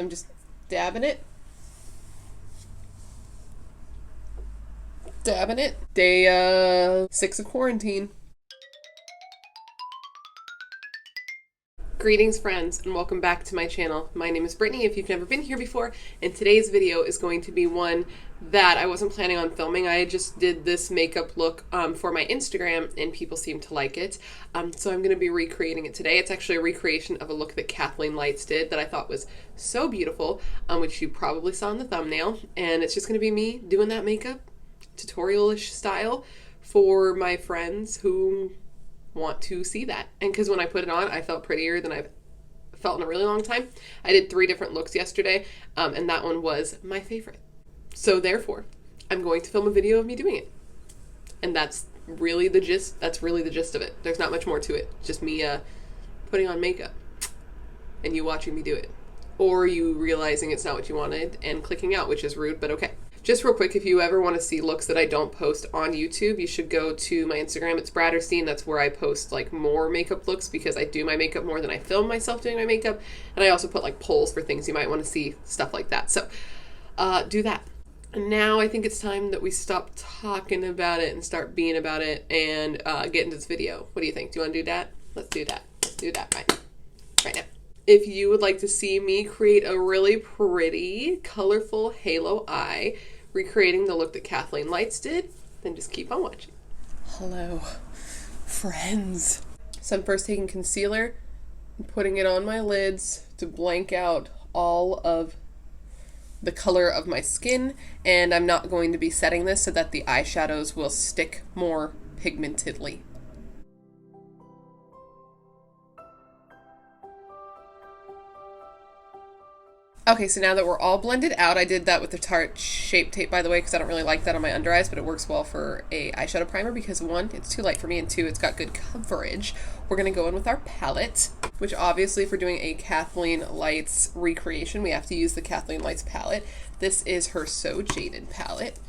I'm just dabbing it. Day 6 of quarantine. Greetings friends, and welcome back to my channel. My name is Brittany if you've never been here before, and today's video is going to be one that I wasn't planning on filming. I just did this makeup look for my Instagram and people seem to like it. So I'm going to be recreating it today. It's actually a recreation of a look that KathleenLights did that I thought was so beautiful, which you probably saw in the thumbnail. And it's just going to be me doing that makeup, tutorial-ish style, for my friends who want to see that. And because when I put it on, I felt prettier than I've felt in a really long time. I did 3 different looks yesterday, and that one was my favorite. So therefore, I'm going to film a video of me doing it. And that's really the gist. That's really the gist of it. There's not much more to it. Just me putting on makeup and you watching me do it. Or you realizing it's not what you wanted and clicking out, which is rude, but okay. Just real quick, if you ever want to see looks that I don't post on YouTube, you should go to my Instagram. It's Bradderstein. That's where I post like more makeup looks because I do my makeup more than I film myself doing my makeup. And I also put like polls for things you might want to see, stuff like that. So do that. And now I think it's time that we stop talking about it and start being about it and get into this video. What do you think? Do you want to do that? Let's do that. Let's do that right now. If you would like to see me create a really pretty, colorful halo eye, recreating the look that KathleenLights did, then just keep on watching. Hello, friends. So I'm first taking concealer and putting it on my lids to blank out all of the color of my skin, and I'm not going to be setting this so that the eyeshadows will stick more pigmentedly. Okay, so now that we're all blended out, I did that with the Tarte Shape Tape, by the way, because I don't really like that on my under eyes, but it works well for a eyeshadow primer because 1, it's too light for me, and 2, it's got good coverage. We're going to go in with our palette, which obviously for doing a KathleenLights recreation, we have to use the KathleenLights palette. This is her So Jaded palette.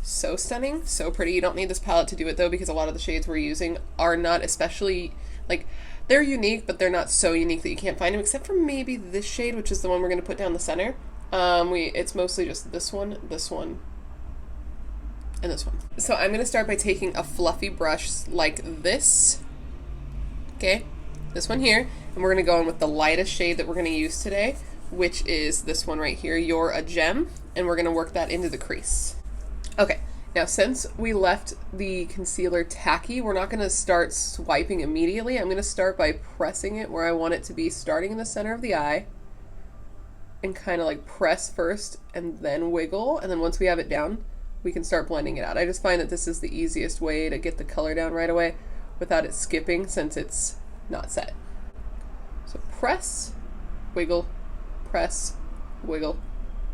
So stunning, so pretty. You don't need this palette to do it though, because a lot of the shades we're using are not especially, like, they're unique, but they're not so unique that you can't find them, except for maybe this shade, which is the one we're going to put down the center. It's mostly just this one, and this one. So I'm going to start by taking a fluffy brush like this. Okay, this one here. And we're going to go in with the lightest shade that we're going to use today, which is this one right here, You're a Gem. And we're going to work that into the crease. Okay. Now, since we left the concealer tacky, we're not going to start swiping immediately. I'm going to start by pressing it where I want it to be, starting in the center of the eye, and kind of like press first and then wiggle. And then once we have it down, we can start blending it out. I just find that this is the easiest way to get the color down right away without it skipping since it's not set. So press, wiggle, press, wiggle,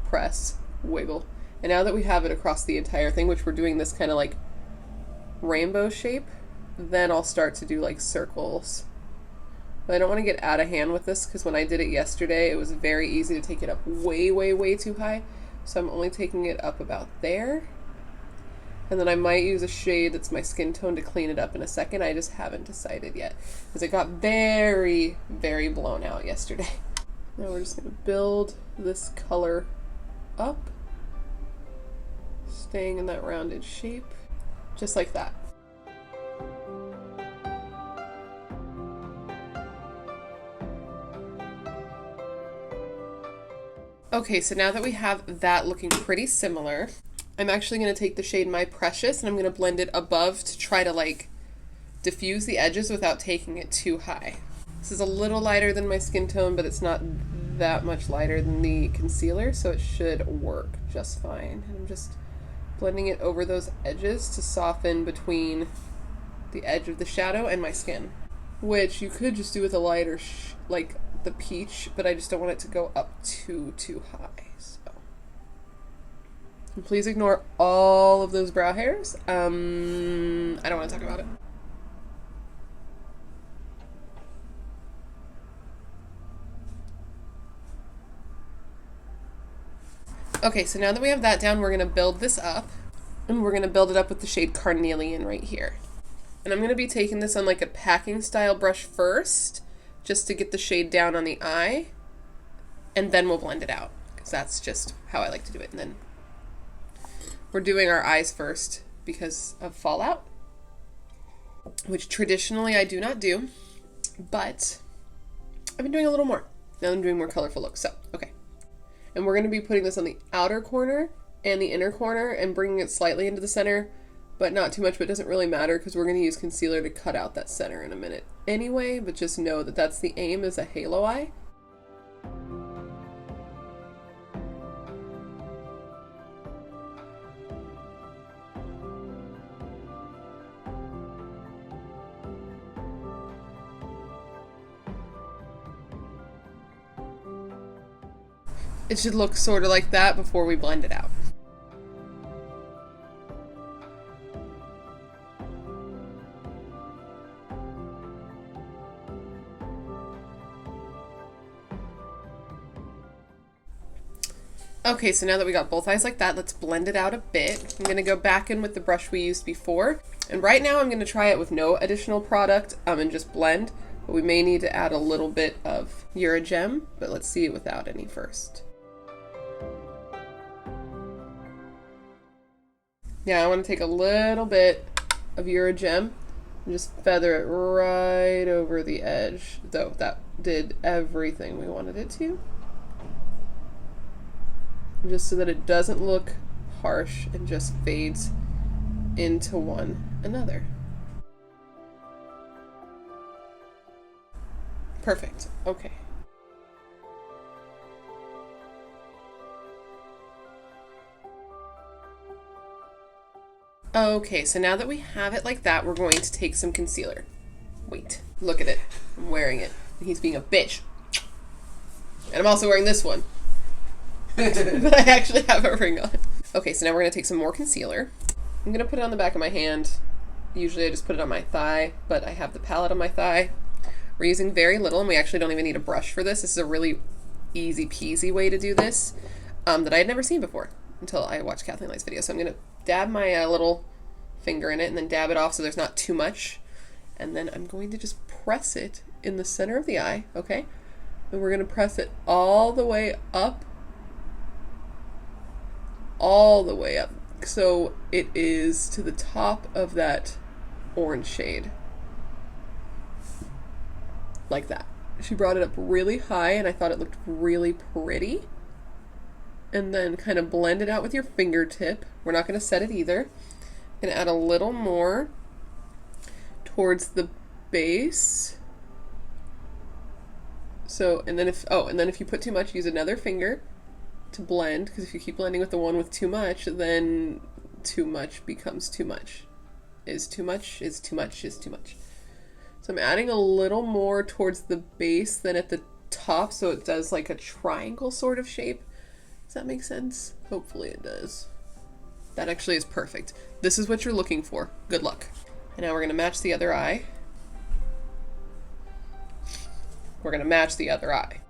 press, wiggle. And now that we have it across the entire thing, which we're doing this kind of like rainbow shape, then I'll start to do like circles. But I don't want to get out of hand with this because when I did it yesterday, it was very easy to take it up way, way, way too high. So I'm only taking it up about there. And then I might use a shade that's my skin tone to clean it up in a second. I just haven't decided yet because it got very, very blown out yesterday. Now we're just going to build this color up, staying in that rounded shape, just like that. Okay, so now that we have that looking pretty similar, I'm actually going to take the shade My Precious and I'm going to blend it above to try to like diffuse the edges without taking it too high. This is a little lighter than my skin tone, but it's not that much lighter than the concealer, so it should work just fine. And I'm just blending it over those edges to soften between the edge of the shadow and my skin, which you could just do with a lighter like the peach, but I just don't want it to go up too high. So and please ignore all of those brow hairs. I don't want to talk about it. Okay, so now that we have that down, we're going to build this up, and we're going to build it up with the shade Carnelian right here. And I'm going to be taking this on like a packing style brush first, just to get the shade down on the eye, and then we'll blend it out, because that's just how I like to do it. And then we're doing our eyes first because of fallout, which traditionally I do not do, but I've been doing a little more. Now I'm doing more colorful looks. So, okay. And we're going to be putting this on the outer corner and the inner corner and bringing it slightly into the center, but not too much, but it doesn't really matter because we're going to use concealer to cut out that center in a minute anyway, but just know that that's the aim, is a halo eye. It should look sort of like that before we blend it out. Okay, so now that we got both eyes like that, let's blend it out a bit. I'm going to go back in with the brush we used before. And right now I'm going to try it with no additional product and just blend. But we may need to add a little bit of Eurogem, but let's see it without any first. Yeah, I want to take a little bit of Eurogem and just feather it right over the edge. Though that did everything we wanted it to. Just so that it doesn't look harsh and just fades into one another. Perfect. Okay. Okay, so now that we have it like that, we're going to take some concealer. Wait, look at it. I'm wearing it. He's being a bitch. And I'm also wearing this one. But I actually have a ring on. Okay, so now we're going to take some more concealer. I'm going to put it on the back of my hand. Usually I just put it on my thigh, but I have the palette on my thigh. We're using very little, and we actually don't even need a brush for this. This is a really easy peasy way to do this that I had never seen before until I watched KathleenLights' video. So I'm going to dab my little finger in it and then dab it off so there's not too much. And then I'm going to just press it in the center of the eye, okay? And we're going to press it all the way up. All the way up. So it is to the top of that orange shade. Like that. She brought it up really high and I thought it looked really pretty. And then kind of blend it out with your fingertip. We're not going to set it either. And add a little more towards the base. So, and then if you put too much, use another finger to blend, because if you keep blending with the one with too much, then too much becomes too much. Is too much, is too much, is too much. So I'm adding a little more towards the base than at the top, so it does like a triangle sort of shape. Does that make sense? Hopefully it does. That actually is perfect. This is what you're looking for. Good luck. And now we're going to match the other eye. We're going to match the other eye.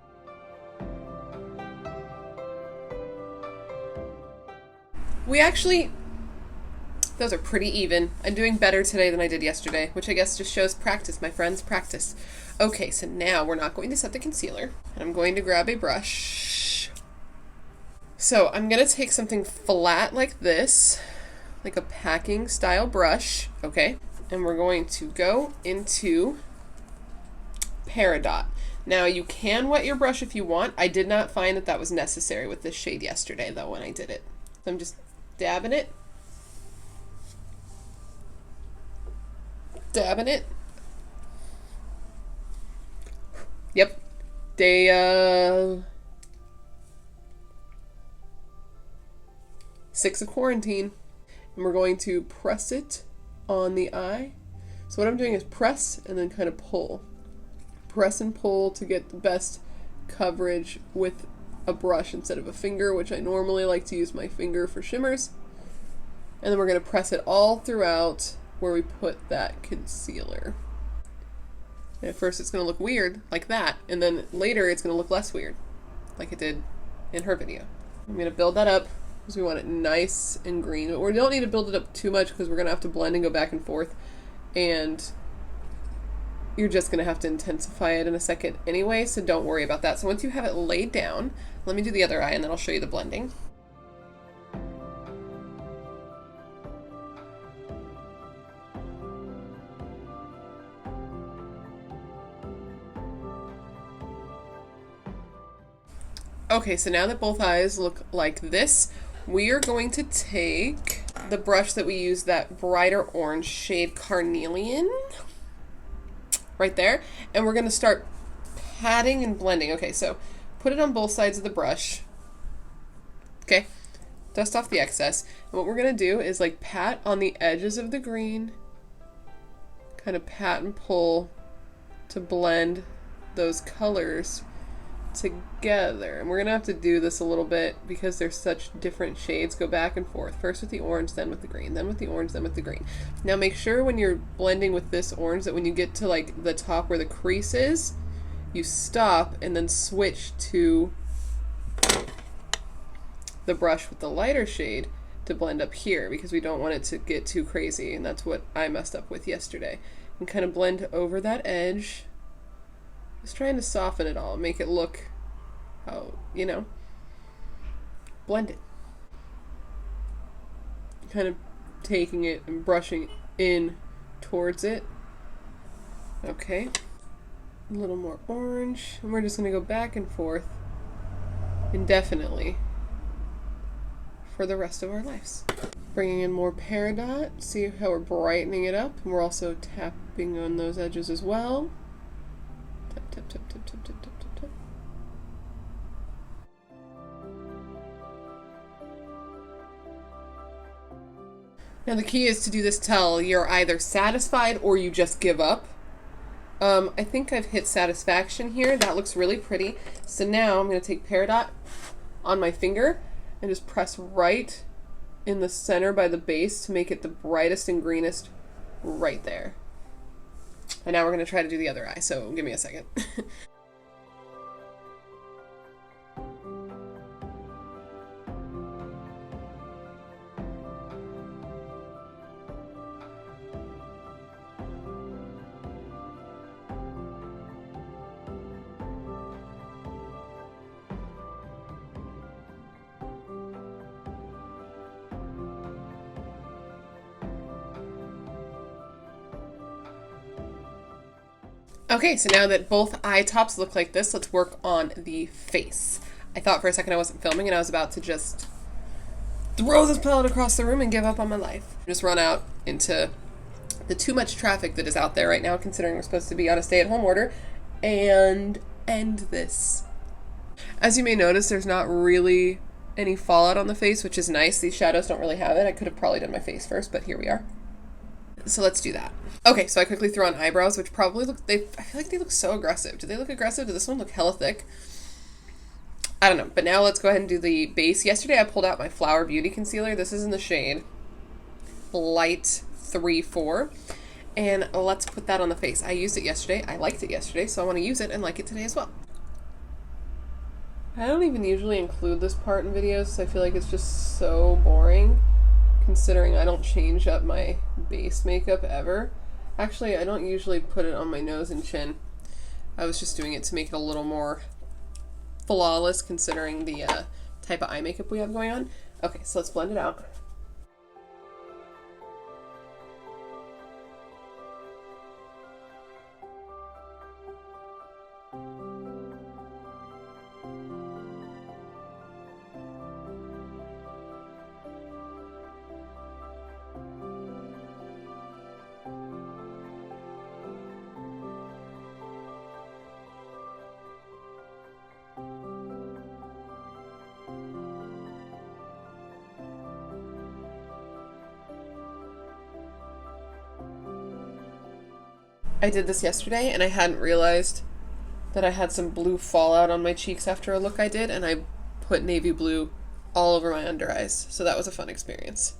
We actually, those are pretty even. I'm doing better today than I did yesterday, which I guess just shows practice, my friends, practice. Okay, so now we're not going to set the concealer, and I'm going to grab a brush. So I'm going to take something flat like this, like a packing style brush, okay? And we're going to go into Peridot. Now you can wet your brush if you want. I did not find that that was necessary with this shade yesterday though when I did it. So I'm just dabbing it. Dabbing it. Yep. Day 6 of quarantine. And we're going to press it on the eye. So what I'm doing is press and then kind of pull. Press and pull to get the best coverage with a brush instead of a finger, which I normally like to use my finger for shimmers. And then we're going to press it all throughout where we put that concealer. And at first it's going to look weird like that, and then later it's going to look less weird like it did in her video. I'm going to build that up because we want it nice and green, but we don't need to build it up too much because we're going to have to blend and go back and forth, and you're just going to have to intensify it in a second anyway, so don't worry about that. So once you have it laid down, let me do the other eye and then I'll show you the blending. Okay, so now that both eyes look like this, we are going to take the brush that we used, that brighter orange shade Carnelian, right there, and we're going to start patting and blending. Okay, so put it on both sides of the brush. Okay, dust off the excess. And what we're going to do is like pat on the edges of the green, kind of pat and pull to blend those colors together. And we're gonna have to do this a little bit because there's such different shades. Go back and forth, first with the orange, then with the green, then with the orange, then with the green. Now make sure when you're blending with this orange that when you get to like the top where the crease is, you stop and then switch to the brush with the lighter shade to blend up here, because we don't want it to get too crazy, and that's what I messed up with yesterday. And kind of blend over that edge, just trying to soften it all, make it look how, you know, blend it. Kind of taking it and brushing in towards it. Okay. A little more orange. And we're just going to go back and forth indefinitely for the rest of our lives. Bringing in more peridot. See how we're brightening it up. And we're also tapping on those edges as well. Tap, tap, tap, tap, tap, tap, tap, tap, tap. Now the key is to do this till you're either satisfied or you just give up. I think I've hit satisfaction here. That looks really pretty. So now I'm going to take peridot on my finger and just press right in the center by the base to make it the brightest and greenest right there. And now we're going to try to do the other eye, so give me a second. Okay, so now that both eye tops look like this, let's work on the face. I thought for a second I wasn't filming and I was about to just throw this palette across the room and give up on my life. Just run out into the too much traffic that is out there right now, considering we're supposed to be on a stay-at-home order, and end this. As you may notice, there's not really any fallout on the face, which is nice. These shadows don't really have it. I could have probably done my face first, but here we are. So let's do that. Okay, so I quickly threw on eyebrows, which probably look, I feel like they look so aggressive. Do they look aggressive? Does this one look hella thick? I don't know, but now let's go ahead and do the base. Yesterday I pulled out my Flower Beauty concealer. This is in the shade Light 3-4, and let's put that on the face. I used it yesterday. I liked it yesterday, so I want to use it and like it today as well. I don't even usually include this part in videos, so I feel like it's just so boring, considering I don't change up my base makeup ever. Actually, I don't usually put it on my nose and chin. I was just doing it to make it a little more flawless, considering the type of eye makeup we have going on. Okay, so let's blend it out. I did this yesterday and I hadn't realized that I had some blue fallout on my cheeks after a look I did, and I put navy blue all over my under eyes. So that was a fun experience.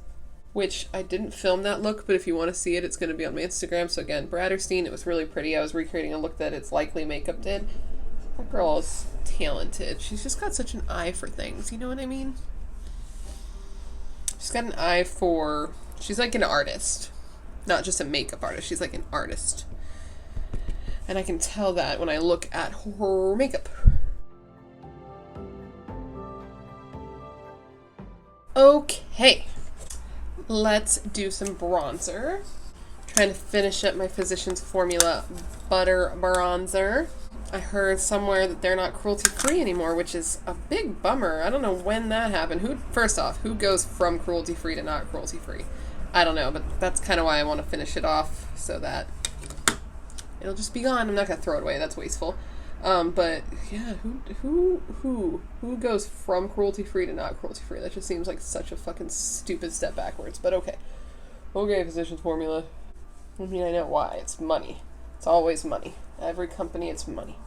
Which, I didn't film that look, but if you want to see it, it's going to be on my Instagram. So again, Bradderstein, it was really pretty. I was recreating a look that It's Likely makeup did. That girl is talented. She's just got such an eye for things, you know what I mean? She's got an eye for... She's like an artist. Not just a makeup artist, she's like an artist. And I can tell that when I look at her makeup. Okay, let's do some bronzer. Trying to finish up my Physicians Formula Butter Bronzer. I heard somewhere that they're not cruelty-free anymore, which is a big bummer. I don't know when that happened. First off, who goes from cruelty-free to not cruelty-free? I don't know, but that's kind of why I want to finish it off, so that it'll just be gone. I'm not gonna throw it away. That's wasteful. But yeah, who goes from cruelty-free to not cruelty-free? That just seems like such a fucking stupid step backwards. But okay, Physicians Formula. I mean, I know why. It's money. It's always money. Every company, it's money.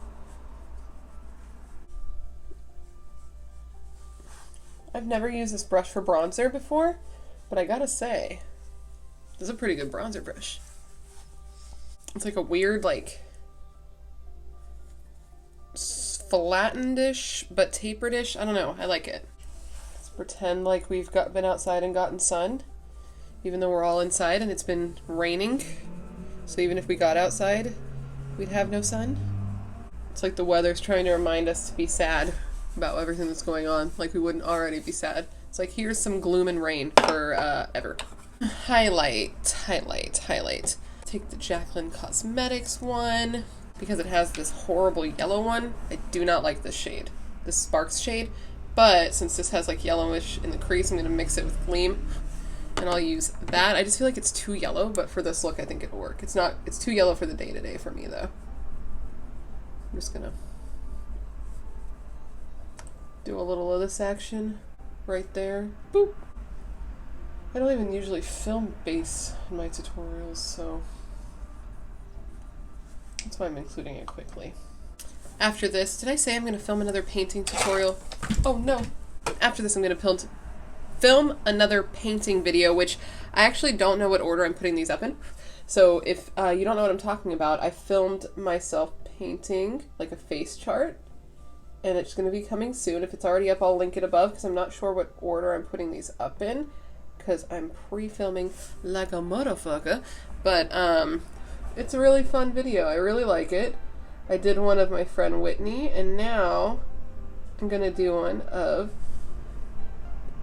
I've never used this brush for bronzer before, but I gotta say, this is a pretty good bronzer brush. It's like a weird, like, flattened-ish, but tapered-ish. I don't know. I like it. Let's pretend like we've been outside and gotten sun, even though we're all inside and it's been raining. So even if we got outside, we'd have no sun. It's like the weather's trying to remind us to be sad about everything that's going on, like we wouldn't already be sad. It's like, here's some gloom and rain for ever. Highlight. Take the Jaclyn Cosmetics one, because it has this horrible yellow one. I do not like this shade, this Sparks shade, but since this has like yellowish in the crease, I'm going to mix it with Gleam, and I'll use that. I just feel like it's too yellow, but for this look I think it'll work. It's too yellow for the day-to-day for me though. I'm just going to do a little of this action right there. Boop! I don't even usually film base in my tutorials, so that's why I'm including it quickly. After this, did I say I'm going to film another painting tutorial? Oh no! After this I'm going to film another painting video, which I actually don't know what order I'm putting these up in. So if you don't know what I'm talking about, I filmed myself painting like a face chart, and it's going to be coming soon. If it's already up, I'll link it above, because I'm not sure what order I'm putting these up in, because I'm pre-filming like a motherfucker. But it's a really fun video. I really like it. I did one of my friend Whitney, and now I'm going to do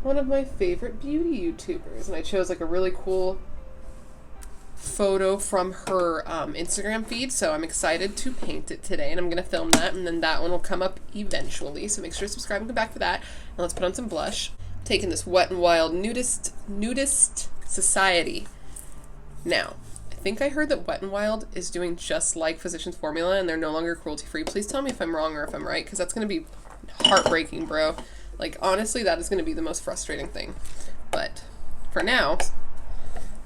one of my favorite beauty YouTubers. And I chose like a really cool photo from her Instagram feed, so I'm excited to paint it today, and I'm going to film that, and then that one will come up eventually, so make sure to subscribe and come back for that. And let's put on some blush. I'm taking this Wet n Wild Nudist Society. Now, I think I heard that Wet n Wild is doing just like Physicians Formula, and they're no longer cruelty-free. Please tell me if I'm wrong or if I'm right, because that's going to be heartbreaking, bro. Like, honestly, that is going to be the most frustrating thing. But for now,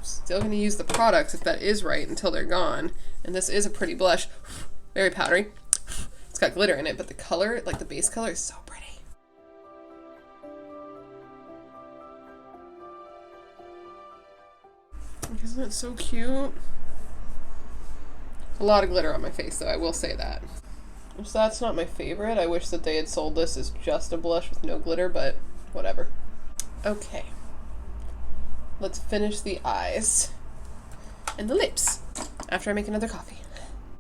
still going to use the products if that is right until they're gone. And this is a pretty blush. Very powdery. It's got glitter in it, but the color, like the base color, is so pretty. Isn't it so cute? A lot of glitter on my face, though, I will say that. So that's not my favorite. I wish that they had sold this as just a blush with no glitter, but whatever. Okay. Let's finish the eyes and the lips after I make another coffee.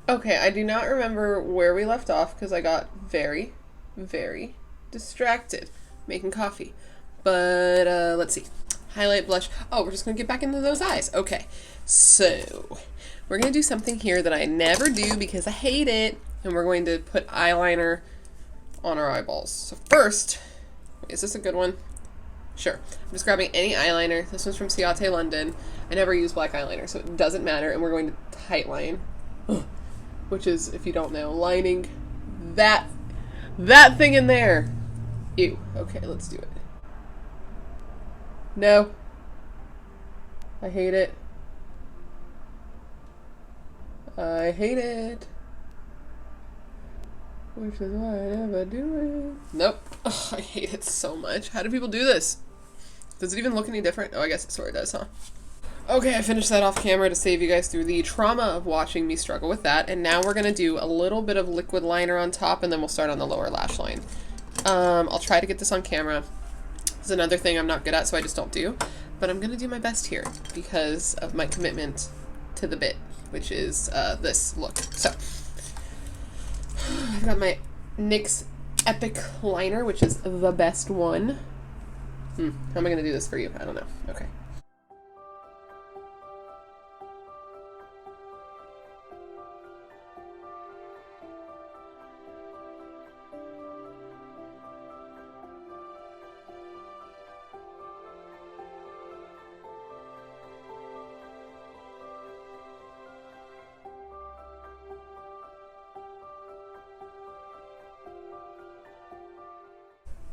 Okay, I do not remember where we left off because I got very, very distracted making coffee. But let's see. Highlight, blush. Oh, we're just going to get back into those eyes. Okay, so we're going to do something here that I never do because I hate it. And we're going to put eyeliner on our eyeballs. So first, is this a good one? Sure. I'm just grabbing any eyeliner. This one's from Ciate London. I never use black eyeliner, so it doesn't matter. And we're going to tightline, which is, if you don't know, lining that thing in there. Ew. Okay, let's do it. No. I hate it. I hate it. Which is why I never do it. Nope. Oh, I hate it so much. How do people do this? Does it even look any different? Oh, I guess it sort of does, huh? Okay, I finished that off camera to save you guys through the trauma of watching me struggle with that. And now we're going to do a little bit of liquid liner on top, and then we'll start on the lower lash line. I'll try to get this on camera. It's another thing I'm not good at, so I just don't do. But I'm going to do my best here because of my commitment to the bit, which is this look. So, I've got my NYX Epic liner, which is the best one. How am I going to do this for you? I don't know. Okay.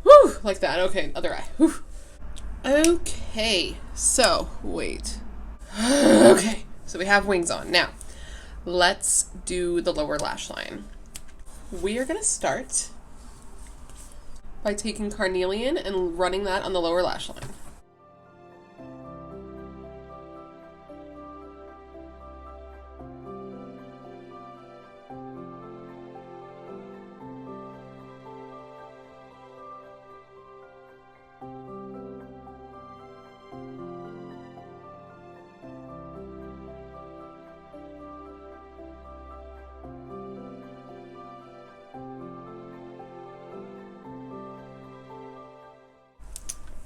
Whew, like that. Okay, other eye. Whew. Okay, so wait. Okay, so we have wings on. Now, let's do the lower lash line. We are gonna start by taking carnelian and running that on the lower lash line.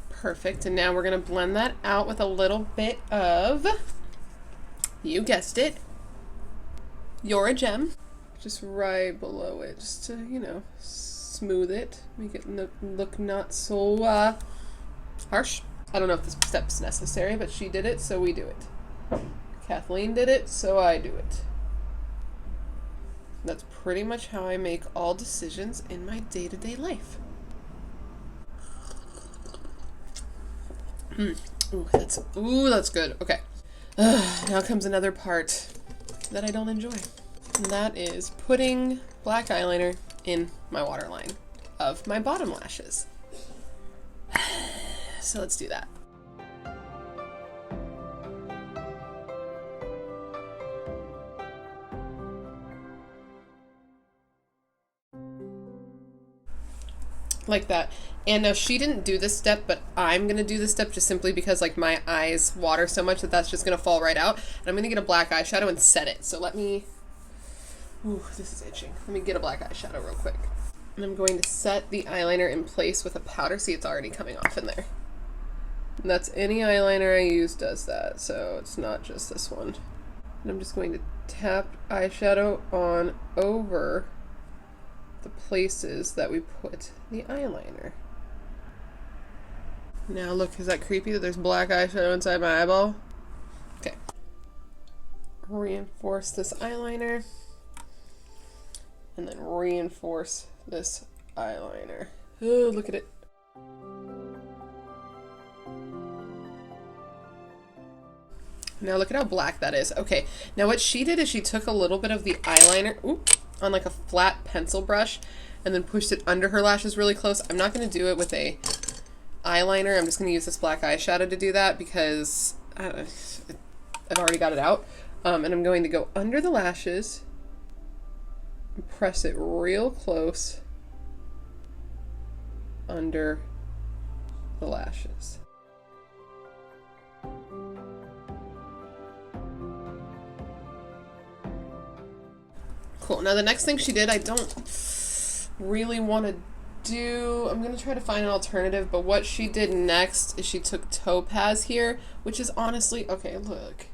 Perfect, and now we're gonna blend that out with a little bit of, you guessed it, You're a Gem. Just right below it, just to, you know, smooth it, make it look not so harsh. I don't know if this step's necessary, but she did it, so we do it. Kathleen did it, so I do it. That's pretty much how I make all decisions in my day-to-day life. Ooh, that's good. Okay. Now comes another part that I don't enjoy. And that is putting black eyeliner in my waterline of my bottom lashes. So let's do that. Like that. And now she didn't do this step, but I'm gonna do this step just simply because like my eyes water so much that that's just gonna fall right out. And I'm gonna get a black eyeshadow and set it. So let me, ooh, this is itching. Let me get a black eyeshadow real quick. And I'm going to set the eyeliner in place with a powder. See, it's already coming off in there. And that's any eyeliner I use does that, so it's not just this one. And I'm just going to tap eyeshadow on over the places that we put the eyeliner. Now look, is that creepy that there's black eyeshadow inside my eyeball? Okay. Reinforce this eyeliner. And then reinforce this eyeliner. Oh, look at it. Now look at how black that is. Okay, now what she did is she took a little bit of the eyeliner, on like a flat pencil brush and then pushed it under her lashes really close. I'm not going to do it with a eyeliner. I'm just going to use this black eyeshadow to do that because I've already got it out. And I'm going to go under the lashes and press it real close under the lashes. Cool. Now the next thing she did, I don't really want to do. I'm going to try to find an alternative, but what she did next is she took Topaz here, which is honestly, okay, look.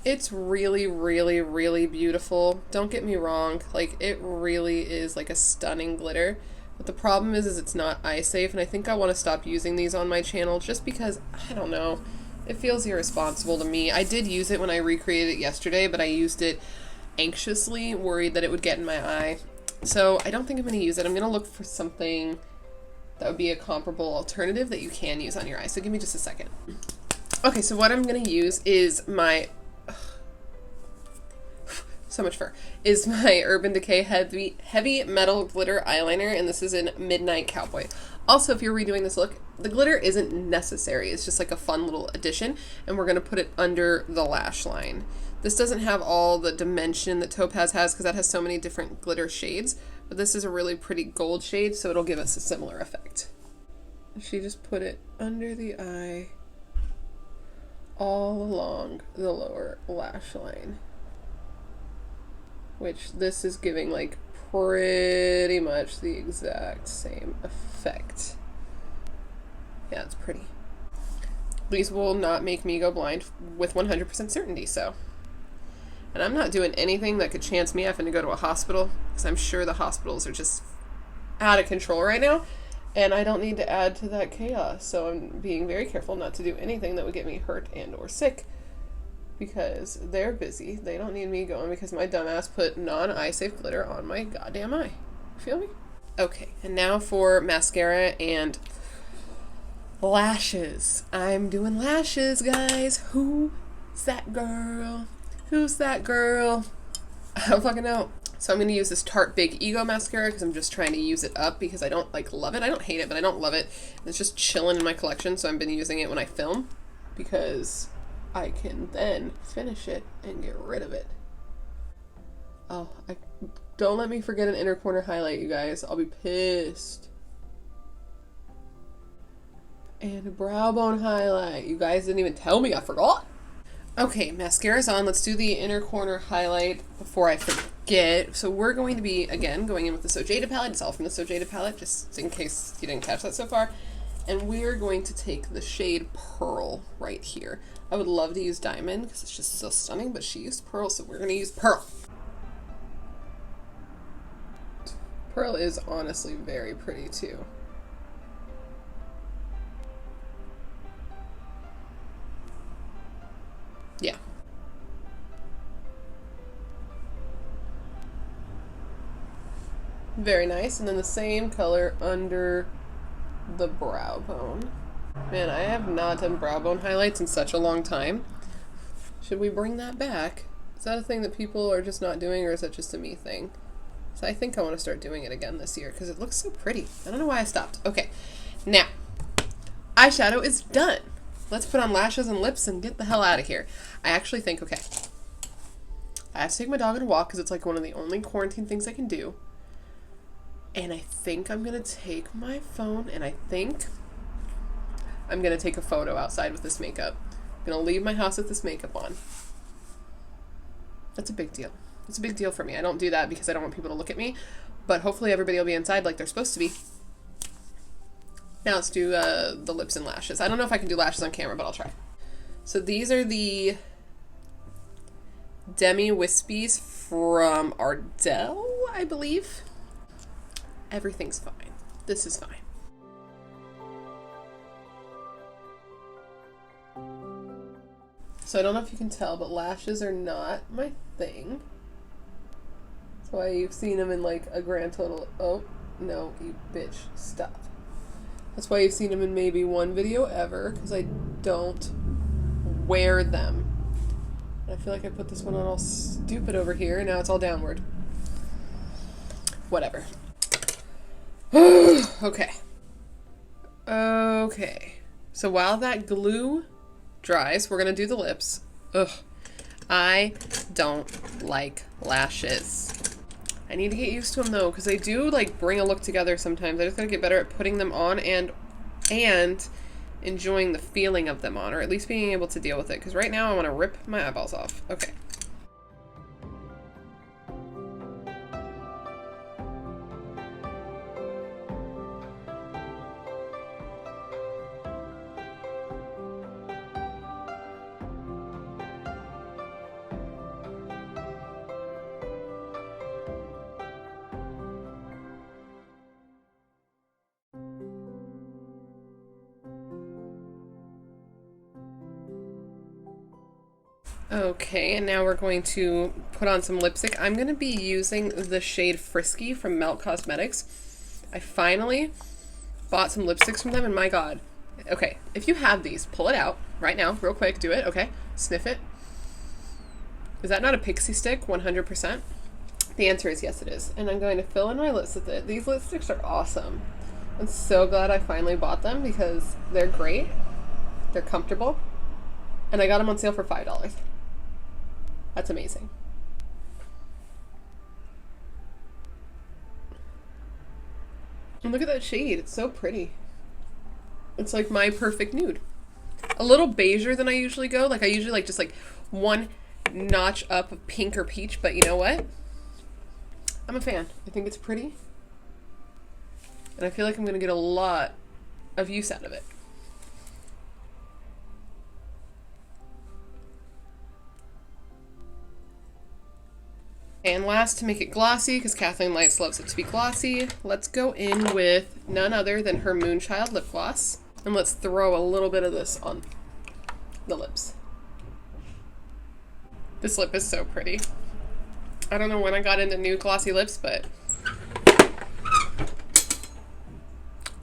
It's really, really, really beautiful. Don't get me wrong. Like, it really is like a stunning glitter. But the problem is it's not eye safe, and I think I want to stop using these on my channel just because, I don't know, it feels irresponsible to me. I did use it when I recreated it yesterday, but I used it anxiously, worried that it would get in my eye. So I don't think I'm going to use it. I'm going to look for something that would be a comparable alternative that you can use on your eye. So give me just a second. Okay, so what I'm going to use is my, so much fur, is my Urban Decay Heavy Metal Glitter Eyeliner, and this is in Midnight Cowboy. Also, if you're redoing this look, the glitter isn't necessary. It's just like a fun little addition, and we're going to put it under the lash line. This doesn't have all the dimension that Topaz has because that has so many different glitter shades, but this is a really pretty gold shade, so it'll give us a similar effect. She just put it under the eye, all along the lower lash line, which this is giving like pretty much the exact same effect. Yeah, it's pretty. These will not make me go blind with 100% certainty, so. And I'm not doing anything that could chance me having to go to a hospital, because I'm sure the hospitals are just out of control right now, and I don't need to add to that chaos. So I'm being very careful not to do anything that would get me hurt and or sick, because they're busy. They don't need me going because my dumbass put non-eye safe glitter on my goddamn eye. Feel me? Okay, and now for mascara and lashes. I'm doing lashes, guys. Who's that girl? Who's that girl? I don't fucking know. So I'm going to use this Tarte Big Ego mascara because I'm just trying to use it up because I don't like love it. I don't hate it, but I don't love it. It's just chilling in my collection, so I've been using it when I film because I can then finish it and get rid of it. Oh, don't let me forget an inner corner highlight, you guys. I'll be pissed. And a brow bone highlight. You guys didn't even tell me. I forgot. Okay, mascara's on. Let's do the inner corner highlight before I forget. So we're going to be, again, going in with the So Jada palette. It's all from the So Jada palette, just in case you didn't catch that so far. And we're going to take the shade Pearl right here. I would love to use Diamond because it's just so stunning, but she used Pearl, so we're going to use Pearl. Pearl is honestly very pretty too. Yeah. Very nice. And then the same color under the brow bone. Man, I have not done brow bone highlights in such a long time. Should we bring that back? Is that a thing that people are just not doing, or is that just a me thing? So I think I want to start doing it again this year because it looks so pretty. I don't know why I stopped. Okay, now eyeshadow is done. Let's put on lashes and lips and get the hell out of here. I actually think, okay, I have to take my dog on a walk because it's like one of the only quarantine things I can do. And I think I'm going to take my phone and I think I'm going to take a photo outside with this makeup. I'm going to leave my house with this makeup on. That's a big deal. It's a big deal for me. I don't do that because I don't want people to look at me, but hopefully everybody will be inside like they're supposed to be. Now let's do the lips and lashes. I don't know if I can do lashes on camera, but I'll try. So these are the Demi Wispies from Ardell, I believe. Everything's fine. This is fine. So I don't know if you can tell, but lashes are not my thing. That's why you've seen them in like a grand total. Oh, no, you bitch. Stop. That's why you've seen them in maybe one video ever, because I don't wear them. I feel like I put this one on all stupid over here, and now it's all downward. Whatever. Okay. Okay. So while that glue dries, we're going to do the lips. Ugh. I don't like lashes. I need to get used to them though, because they do like bring a look together sometimes. I just gotta get better at putting them on and enjoying the feeling of them on, or at least being able to deal with it, because right now I want to rip my eyeballs off. Okay. Okay, and now we're going to put on some lipstick. I'm going to be using the shade Frisky from Melt Cosmetics. I finally bought some lipsticks from them, and my god. Okay, if you have these, pull it out right now, real quick. Do it, okay? Sniff it. Is that not a pixie stick, 100%? The answer is yes, it is. And I'm going to fill in my lips with it. These lipsticks are awesome. I'm so glad I finally bought them because they're great. They're comfortable. And I got them on sale for $5. That's amazing. And look at that shade. It's so pretty. It's like my perfect nude. A little beigeier than I usually go. Like I usually like just like one notch up of pink or peach, but you know what? I'm a fan. I think it's pretty. And I feel like I'm going to get a lot of use out of it. And last, to make it glossy, because KathleenLights loves it to be glossy, let's go in with none other than her Moonchild lip gloss. And let's throw a little bit of this on the lips. This lip is so pretty. I don't know when I got into nude glossy lips, but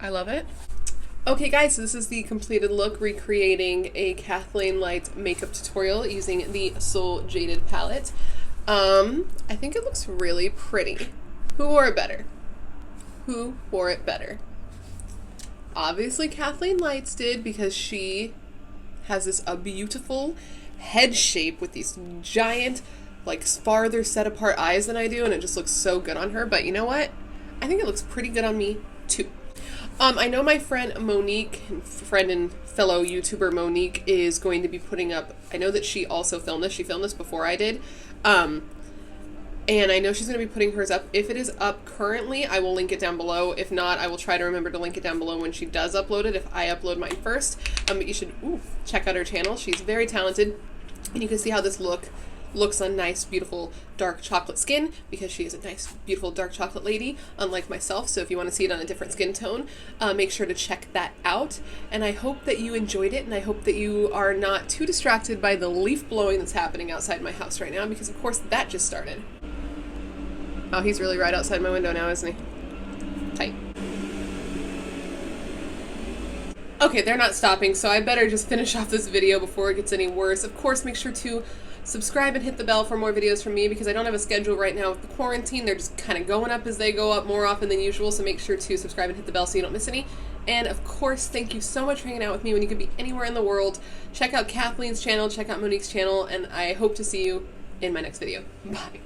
I love it. Okay guys, so this is the completed look recreating a KathleenLights makeup tutorial using the Soul Jaded palette. I think it looks really pretty. Who wore it better? Who wore it better? Obviously KathleenLights did, because she has this beautiful head shape with these giant, like, farther set apart eyes than I do, and it just looks so good on her. But you know what? I think it looks pretty good on me too. I know my friend Monique, friend and fellow YouTuber Monique, is going to be putting up, I know that she also filmed this. She filmed this before I did. And I know she's going to be putting hers up. If it is up currently, I will link it down below. If not, I will try to remember to link it down below when she does upload it, if I upload mine first. But you should check out her channel. She's very talented. And you can see how this looks on nice, beautiful, dark chocolate skin, because she is a nice, beautiful, dark chocolate lady, unlike myself. So if you want to see it on a different skin tone, make sure to check that out. And I hope that you enjoyed it, and I hope that you are not too distracted by the leaf blowing that's happening outside my house right now, because of course that just started. Oh, he's really right outside my window now, isn't he? Tight. Okay, they're not stopping, so I better just finish off this video before it gets any worse. Of course, make sure to subscribe and hit the bell for more videos from me, because I don't have a schedule right now with the quarantine. They're just kind of going up as they go up more often than usual, so make sure to subscribe and hit the bell so you don't miss any. And of course, thank you so much for hanging out with me when you could be anywhere in the world. Check out Kathleen's channel, check out Monique's channel, and I hope to see you in my next video. Bye.